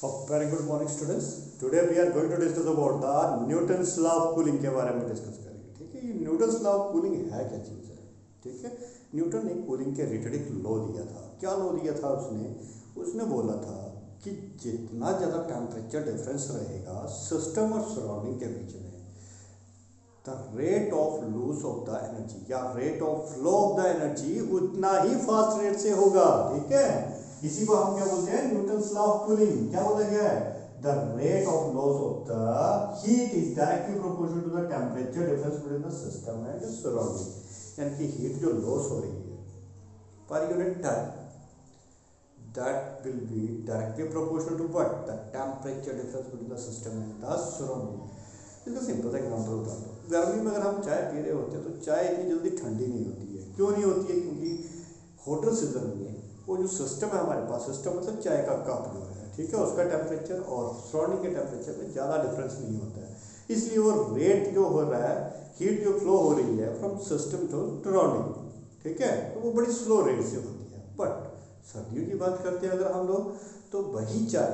Very good morning students. Today we are going to discuss about the Newton's law of cooling के बारे में discuss करेंगे। ठीक है, ये न्यूटन्स लॉ ऑफ कूलिंग है क्या चीज़ है? ठीक है, न्यूटन ने कूलिंग के रिलेटेड एक लॉ दिया था। क्या लॉ दिया था उसने? उसने बोला था कि जितना ज़्यादा टेम्परेचर डिफरेंस रहेगा सिस्टम और सराउंडिंग के बीच में, the rate of lose of the energy या rate of flow of the energy उतना ही फास्ट रेट से होगा। ठीक है, इसी को हम क्या बोलते हैं? Newton's law of cooling. क्या बोला गया है? The rate of loss of the heat is directly proportional to the temperature difference between the system and surrounding. यानी कि हीट जो लॉस हो रही है per unit time, that will be directly proportional to what? The temperature difference between the system and the surrounding. इसका simple सा example बता दो। गर्मी में अगर हम चाय पी रहे होते हैं तो चाय इतनी जल्दी ठंडी नहीं होती है। क्यों नहीं होती है? क्योंकि हॉटर सीजन में वो जो सिस्टम है हमारे पास, सिस्टम मतलब चाय का कप जो है, ठीक है, उसका टेम्परेचर और सराउंडिंग के टेम्परेचर में ज़्यादा डिफरेंस नहीं होता है। इसलिए वो रेट जो हो रहा है, हीट जो फ्लो हो रही है फ्रॉम सिस्टम टू सराउंडिंग, ठीक है, तो वो बड़ी स्लो रेट से होती है। बट सर्दियों की बात करते हैं अगर हम लोग, तो वही चाय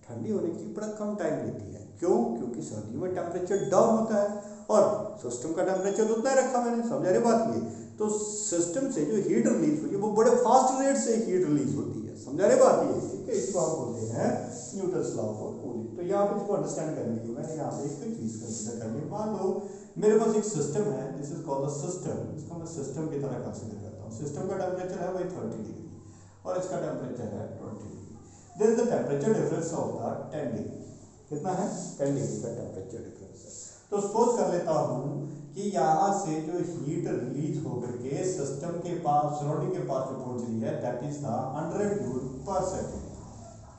ठंडी होने की बड़ा कम टाइम लेती है। क्यों? क्योंकि सर्दियों में टेम्परेचर डाउन होता है और सिस्टम का टेम्परेचर तो उतना ही रखा मैंने। समझा रही बात? ये तो सिस्टम से जो हीट रिलीज होती है वो बड़े फास्ट रेट से हीट रिलीज होती है। समझा रही बात? ये ठीक है, इसको आप बोलते हैं न्यूटन्स लॉ ऑफ कूलिंग। तो यहाँ पे इसको अंडरस्टैंड करने के लिए मैंने यहाँ पे एक चीज कंसीडर करनी। मान लो मेरे पास एक सिस्टम है, this is called the system. इसको मैं सिस्टम की तरह कंसीडर करता हूँ। सिस्टम का टेम्परेचर है वही 30 डिग्री और इसका टेम्परेचर है 20 degree. There is the temperature difference of the 10 degree. कितना है? 10 डिग्री का टेम्परेचर डिफरेंस है। तो सपोज कर लेता हूँ कि यहाँ से जो हीट रिलीज होकर के सिस्टम के पास, सराउंडिंग के पास जो पहुंच रही है, दैट इज द 100 जूल पर सेकेंड।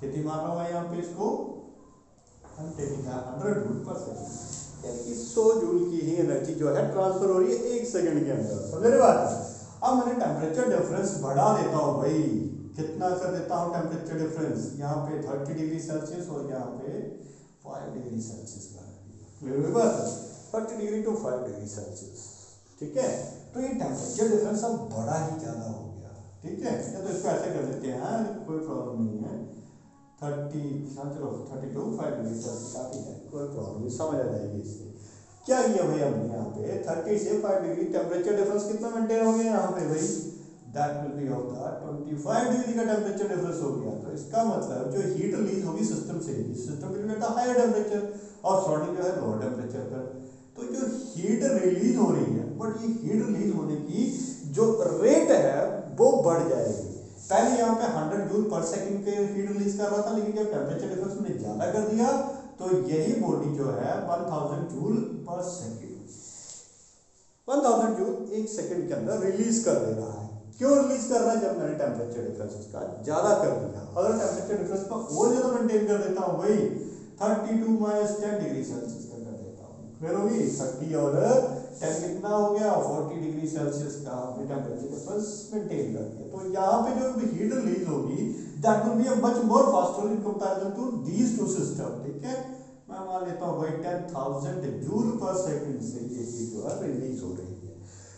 कितनी मान रहा हूँ यहाँ पे इसको? हम टेकिंग 100 जूल पर सेकेंड, यानी कि 100 जूल की ही एनर्जी जो है ट्रांसफर हो रही है 1 सेकंड के अंदर। समझ रहे बात? अब मैंने टेम्परेचर डिफरेंस बढ़ा देता हूँ भाई। कितना कर देता हूँ टेम्परेचर डिफरेंस? यहाँ पे 30 डिग्री सेल्सियस और यहाँ पे 5 डिग्री सेल्सियस का। क्लियर हुई बात? 30 डिग्री टू 5 डिग्री सेल्सियस। ठीक है, तो ये टेम्परेचर डिफरेंस अब बड़ा ही ज्यादा हो गया। ठीक है, या तो इसको ऐसे कर लेते हैं, कोई प्रॉब्लम नहीं है। 30, हाँ चलो 30 टू 5 डिग्री सेल्सियस काफी है, कोई प्रॉब्लम नहीं, समझ आ जाएगी इससे। क्या किया भाई हमने यहाँ पे? 30 से 5 डिग्री टेम्परेचर डिफरेंस कितना मेंटेन हो गया यहाँ पे भाई? That will be of the 25 degree का टेम्परेचर डिफरेंस हो गया। तो इसका मतलब जो हीट रिलीज होगी सिस्टम से, system will be at the higher temperature और सराउंडिंग जो है लोअर टेम्परेचर पर। तो जो हीट रिलीज हो रही है, बट ये हीट रिलीज होने की जो रेट है वो बढ़ जाएगी। पहले यहाँ पे 100 जूल पर सेकंड पे हीट रिलीज कर रहा था, लेकिन जब टेम्परेचर डिफरेंस मैंने ज्यादा कर दिया तो यही बॉडी जो है 1000 जूल पर सेकंड, 1000 जूल 1 सेकंड के अंदर रिलीज कर दे रहा है। क्यों रिलीज कर रहा है? जब मैंने टेम्परेचर डिफरेंस इसका ज्यादा कर दिया। अगर टेम्परेचर डिफरेंस को और ज्यादा मेंटेन कर देता हूँ भाई, 32 माइनस 10 डिग्री सेल्सियस का कर देता हूँ, फिर होगी 30 और 10 कितना हो गया? 40 डिग्री सेल्सियस का हमने टेम्परेचर डिफरेंस मेंटेन कर दिया। तो यहाँ पे जो हीट रिलीज होगी that will be a much more faster in comparison to these two system. ठीक है, मैं मान लेता हूँ भाई 10,000 जूल पर सेकंड से ये हीट जो है रिलीज हो रही है।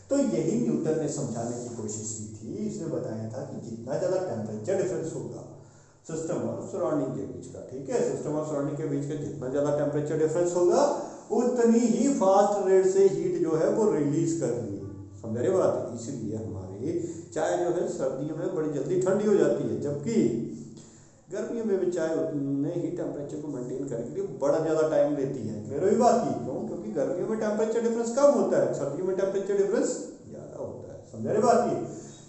तो यही न्यूटन ने समझाने की कोशिश की थी। इसने बताया था कि जितना ज्यादा टेम्परेचर डिफरेंस होगा सिस्टम और सराउंडिंग के बीच का, ठीक है, सिस्टम और सराउंडिंग के बीच का जितना ज्यादा टेम्परेचर डिफरेंस होगा उतनी ही फास्ट रेट से हीट जो है वो रिलीज कर रही है। समझ रहे बात? इसीलिए हमारी चाय जो है सर्दियों में बड़ी जल्दी ठंडी हो जाती है, जबकि गर्मियों में भी चाय उतने ही टेम्परेचर को मेंटेन करने के लिए बड़ा ज्यादा टाइम लेती है। मेरी बात की क्यों? क्योंकि गर्मियों में टेम्परेचर डिफरेंस कम होता है, सर्दियों में टेम्परेचर डिफरेंस ज्यादा होता है। समझ रहे बात की?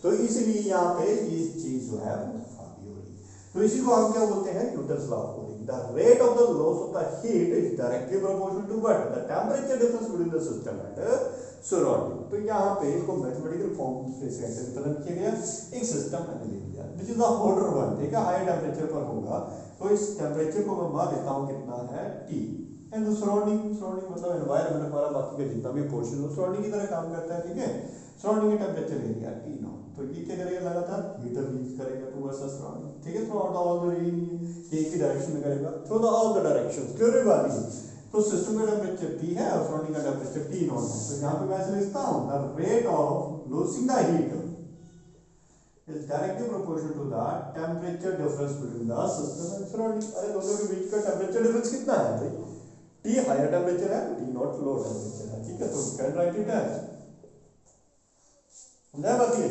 तो इसलिए यहाँ पे ये चीज जो है हावी हो रही है। तो इसी को हम क्या बोलते हैं? Newton's law of cooling. The rate of the loss of the heat is directly proportional to what? The temperature difference between the system and surrounding. तो यहाँ पे इसको मैथमेटिकल फॉर्म से रिप्रेजेंट किया गया। एक सिस्टम मैंने ले लिया which is the hotter one, ठीक है, हाई टेम्परेचर पर होगा। तो इस टेम्परेचर को मैं मान लेता हूँ कितना है? T। एंड सराउंडिंग, सराउंडिंग मतलब एनवायरनमेंट हमारा बाकी का जितना भी पोर्शन हो सराउंडिंग की तरह काम करता है। ठीक है, सराउंडिंग का टेम्परेचर ले लिया T नॉट। तो ये क्या करेगा? लगातार हीट रिलीज करेगा टुवर्ड्स द सराउंडिंग। ठीक है, थ्रू आउट ऑल द एक ही डायरेक्शन में करेगा, through the all the directions. Clear है बात? तो सिस्टम का टेम्परेचर T है और सराउंडिंग का टेम्परेचर T नॉट है। तो यहाँ पे मैं ऐसे लिखता हूँ the rate of losing the heat is directly proportional to the temperature difference between the system and surrounding. अरे दोनों के बीच का टेम्परेचर डिफरेंस कितना है भाई? T हायर टेम्परेचर है, T नॉट लो टेम्परेचर है, ठीक है? तो कैन राइट इट एज, समझा बात ये?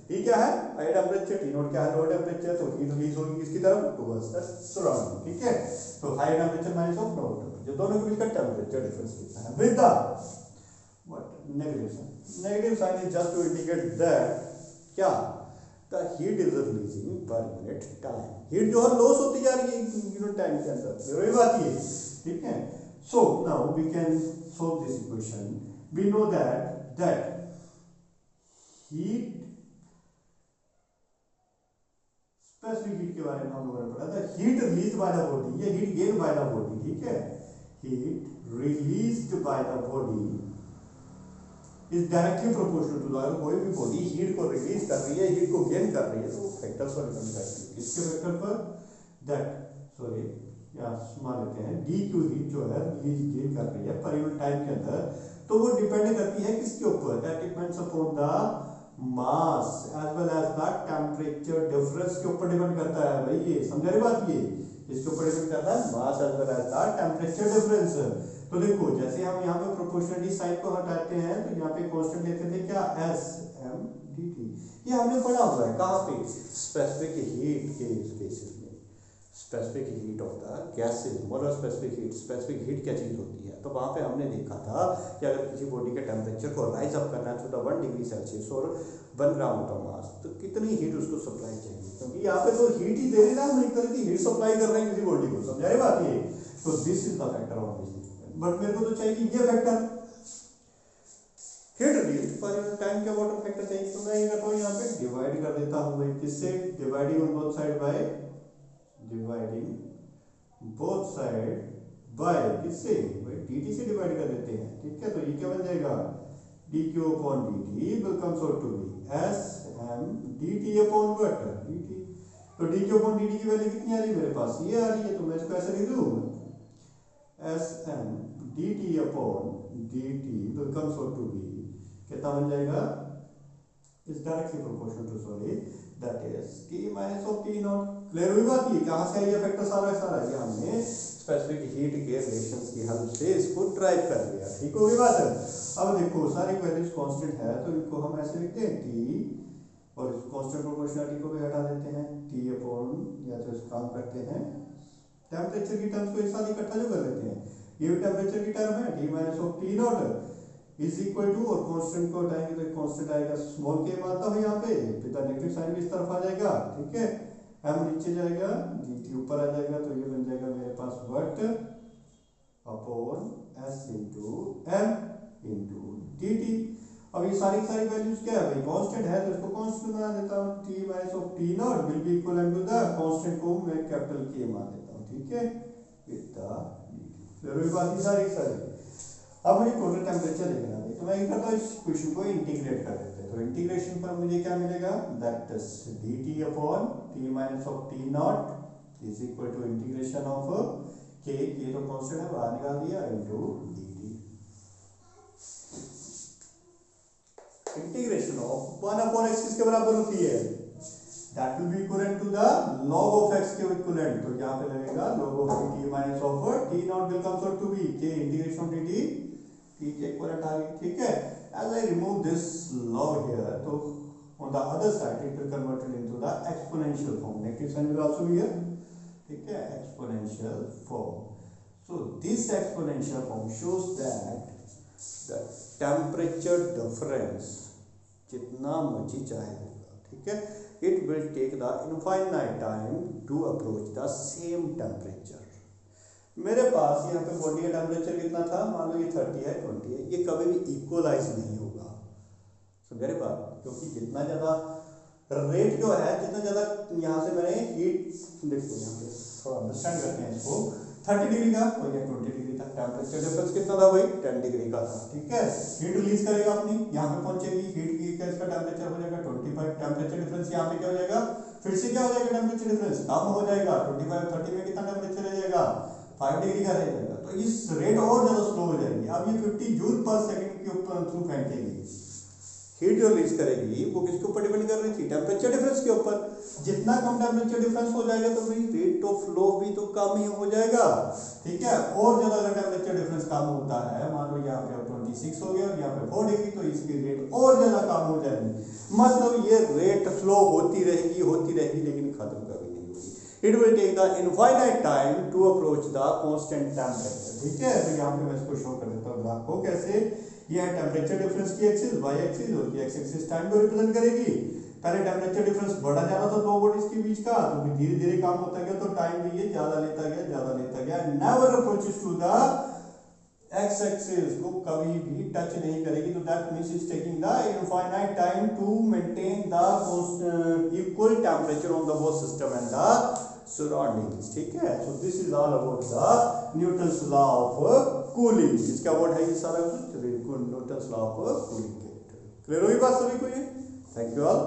T क्या है? हायर टेम्परेचर, T नॉट क्या है? लो टेम्परेचर, तो हीट रिलीज होगी किसकी तरफ? टुवर्ड्स द सराउंडिंग, ठीक है? तो higher temperature minus of low temperature, दोनों के बीच का टेम्परेचर डिफरेंस कितना है? With the what negative sign. Negative sign is just to indicate that क्या the heat is releasing per minute time. heat जो है लॉस होती जा रही है यूनिट टाइम के अंदर, मेरी बात ये, ठीक है? so now we can solve this equation. we know that heat, specific heat के बारे में हम लोगों ने पढ़ा था. Heat released by the body, ये heat gain by the body, ठीक है? Heat released by the body is directly proportional to the, कोई भी बॉडी हीट को रिलीज कर रही है, हीट को गेन कर रही है, तो फैक्टर्स पर डिपेंड करती है. किसके फैक्टर पर? दैट, सॉरी या मान लेते हैं डी क्यू हीट जो है रिलीज गेन कर रही है पर यूनिट टाइम के अंदर, तो वो डिपेंड करती है किसके ऊपर? That depends upon the mass as well as the temperature difference के ऊपर डिपेंड करता है भाई. ये समझ रहे बात? ये इसके ऊपर डिपेंड करता है mass as well as the temperature difference. तो देखो जैसे हम यहाँ पे प्रोपोर्शनलिटी साइन को हटाते हैं तो यहाँ पे कांस्टेंट लेते थे क्या? S m d t. ये हमने पढ़ा हुआ है कहाँ पे? स्पेसिफिक हीट के केसेस में. Specific heat of the gases, मतलब स्पेसिफिक हीट क्या चीज़ होती है? तो वहाँ पे हमने देखा था कि अगर किसी बॉडी के टेम्परेचर को राइज अप करना है टू द 1 डिग्री सेल्सियस और 1 ग्राम ऑफ मास, तो कितनी हीट उसको सप्लाई चाहिए? क्योंकि यहाँ पे तो हीट ही दे रही ना, हम एक तरह की हीट सप्लाई कर रहे हैं किसी बॉडी को, समझा रहे बात ये? तो this is the factor of this. But मेरे को तो चाहिए ये फैक्टर, हीट रिलीज पर टाइम का वाटर फैक्टर चाहिए. तो मैं ये करता हूँ यहाँ पे डिवाइड कर देता हूँ भाई, किससे? Dividing on both side by, dividing both side by किससे? भाई dt से डिवाइड कर देते हैं, ठीक है? तो ये क्या बन जाएगा? dq upon dt will comes out to be s m dt upon what? dt. तो dq upon dt की वैल्यू कितनी आ रही है मेरे पास? ये आ रही है, तो मैं इसको ऐसे लिख दूँ s m dt upon dt will comes out to be कितना बन जाएगा? is directly proportional to, sorry, that is t minus of t naught. Clear हुई बात? ये कहाँ से आई ये फैक्टर? सारा ये हमने स्पेसिफिक हीट के रिलेशंस की हेल्प से इसको ड्राइव कर लिया, ठीक हो गई बात? अब देखो सारी वैल्यूज कांस्टेंट है तो इनको हम ऐसे लिखते हैं t, और इस कांस्टेंट प्रोपोर्शनलिटी को भी हटा देते हैं t अपॉन, या तो इस काम करते हैं टेम्परेचर की टर्म्स को एक साथ इकट्ठा जो कर लेते हैं, ये भी टेम्परेचर की टर्म है, t minus of t not is equal to, और कांस्टेंट को हटाएंगे तो कांस्टेंट आएगा स्मॉल k मानता हूं यहाँ पे, फिर नेगेटिव साइन भी इस तरफ आ जाएगा, ठीक है? m नीचे जाएगा, dt ऊपर आ जाएगा, तो ये बन जाएगा मेरे पास what upon s into m into dt. अब ये सारी वैल्यूज क्या है भाई? कांस्टेंट है तो इसको कांस्टेंट बना देता हूँ, t minus of t not will be equal to the constant को मैं कैपिटल K मान देता हूँ, ठीक है? With the dt. फिर बाकी सारी अब मुझे टोटल टेम्परेचर देखना है, तो मैं ये करता हूँ इस इक्वेशन को इंटीग्रेट कर देते हैं. तो इंटीग्रेशन पर मुझे क्या मिलेगा? That is dt upon t minus of t not is equal to integration of k तो कांस्टेंट है बाहर निकाल दिया, into dt. Integration of 1 upon x किसके बराबर होती है? That will be equivalent to the log of x के इक्विवेलेंट. तो यहाँ पे लगेगा log of t minus of t not will comes out to be k integration of dt t के इक्विवेलेंट आ गई, ठीक है? As I remove this log here, तो on the other side it will convert it into the exponential form. Negative sign will also be here, ठीक है? Exponential form. So this exponential form shows that the temperature difference जितना मर्जी चाहे होगा, ठीक है? It will take the infinite time to approach the same temperature. मेरे पास यहाँ पे बॉडी का टेम्परेचर कितना था? मान लो ये 30 है, 20 है, ये कभी भी इक्वलाइज नहीं होगा, समझ रहे बात? क्योंकि जितना ज़्यादा रेट जो है, जितना ज़्यादा यहाँ से मैंने हीट, देखो यहाँ पे थोड़ा अंडरस्टैंड करते हैं इसको, 30 डिग्री का और ये 20 डिग्री तक टेम्परेचर डिफरेंस कितना था भाई? 10 डिग्री का था, ठीक है? हीट रिलीज करेगा अपनी, यहाँ पे पहुंचेगी, हीट की का इसका टेम्परेचर हो जाएगा 25, टेम्परेचर डिफरेंस यहाँ पे क्या हो जाएगा? फिर से क्या हो जाएगा? टेम्परेचर डिफरेंस कम हो जाएगा, 25 30 में कितना टेम्परेचर रह जाएगा? 5 डिग्री का रह जाएगा. तो इस रेट और ज्यादा स्लो हो जाएगी. अब ये 50 जूल पर सेकंड के ऊपर थ्रू फेंकेंगे, हीट जो रिलीज करेगी वो किसके ऊपर डिपेंड कर रही थी, टेम्परेचर डिफरेंस के ऊपर। जितना कम टेम्परेचर डिफरेंस हो जाएगा तो भाई रेट ऑफ फ्लो भी तो कम ही हो जाएगा, ठीक है। और ज्यादा अगर टेम्परेचर डिफरेंस कम होता है, मान लो यहाँ पे 26 हो गया और यहाँ पे 4 डिग्री, तो इसकी रेट और ज्यादा कम हो जाएगी। मतलब ये रेट फ्लो होती रहेगी लेकिन खत्म कभी नहीं होगी। It will take the infinite time to approach the constant temperature, ठीक है। तो यहाँ पे मैं इसको शो कर देता हूँ ग्राफ को कैसे। ये है टेम्परेचर डिफरेंस की एक्सिस वाई एक्सिस, और की एक्स एक्सिस टाइम को रिप्रेजेंट करेगी। पहले टेम्परेचर डिफरेंस बढ़ा जा रहा था दो बॉडीज के बीच का, तो फिर धीरे धीरे कम होता गया, तो टाइम भी ये ज्यादा लेता गया, never approaches to the x axis को कभी भी टच नहीं करेगी। तो that means is taking the infinite time to maintain the equal temperature on the both system and the surroundings, ठीक है। So this is all about the Newton's law of cooling. इसका about है ये सारा कुछ न्यूटन्स लॉ ऑफ कूलिंग के। Clear हुई बात सभी को ये? Thank you all.